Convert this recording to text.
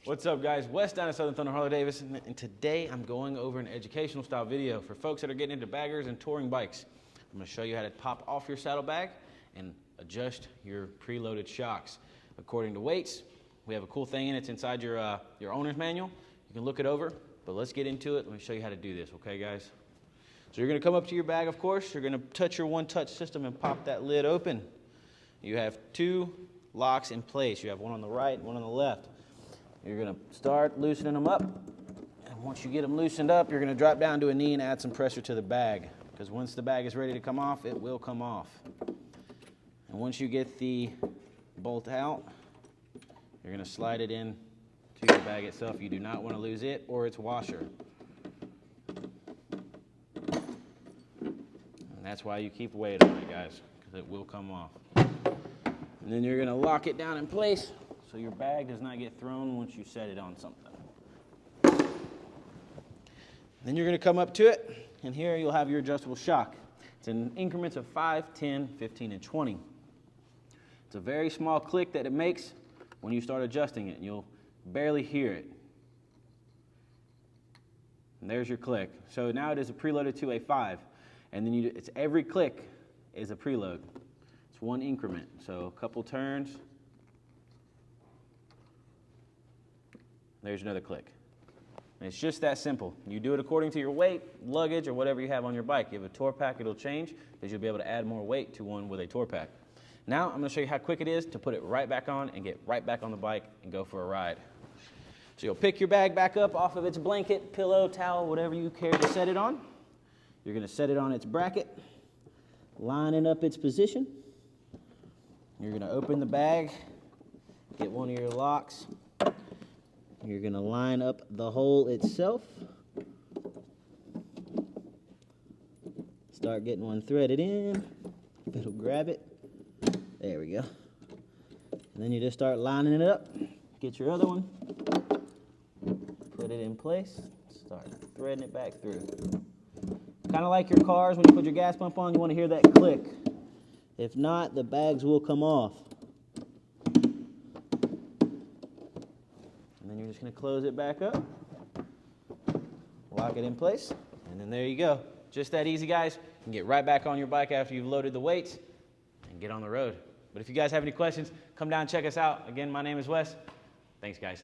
What's up, guys? Wes down at Southern Thunder Harley-Davidson, and today I'm going over an educational style video for folks that are getting into baggers and touring bikes. I'm going to show you how to pop off your saddlebag and adjust your preloaded shocks according to weights. We have a cool thing in it's inside your owner's manual. You can look it over, but let's get into it. Let me show you how to do this, okay, guys? So you're going to come up to your bag, of course. You're going to touch your one-touch system and pop that lid open. You have two locks in place. You have one on the right and one on the left. You're going to start loosening them up, and once you get them loosened up, you're going to drop down to a knee and add some pressure to the bag, because once the bag is ready to come off, it will come off. And once you get the bolt out, you're going to slide it in to your bag itself. You do not want to lose it or its washer. And that's why you keep weight on it, guys, because it will come off. And then you're going to lock it down in place so your bag does not get thrown once you set it on something. Then you're going to come up to it, and here you'll have your adjustable shock. It's in increments of 5, 10, 15, and 20. It's a very small click that it makes when you start adjusting it. You'll barely hear it. And there's your click. So now it is preloaded to a 5, and then it's every click is a preload. It's one increment, so a couple turns. There's another click. And it's just that simple. You do it according to your weight, luggage, or whatever you have on your bike. You have a tour pack, it'll change, because you'll be able to add more weight to one with a tour pack. Now I'm going to show you how quick it is to put it right back on and get right back on the bike and go for a ride. So you'll pick your bag back up off of its blanket, pillow, towel, whatever you care to set it on. You're going to set it on its bracket, lining up its position. You're going to open the bag, get one of your locks. You're going to line up the hole itself. Start getting one threaded in. It'll grab it. There we go. And then you just start lining it up. Get your other one. Put it in place. Start threading it back through. Kind of like your cars, when you put your gas pump on, you want to hear that click. If not, the bags will come off. And then you're just going to close it back up, lock it in place, and then there you go. Just that easy, guys. You can get right back on your bike after you've loaded the weights and get on the road. But if you guys have any questions, come down and check us out. Again, my name is Wes. Thanks, guys.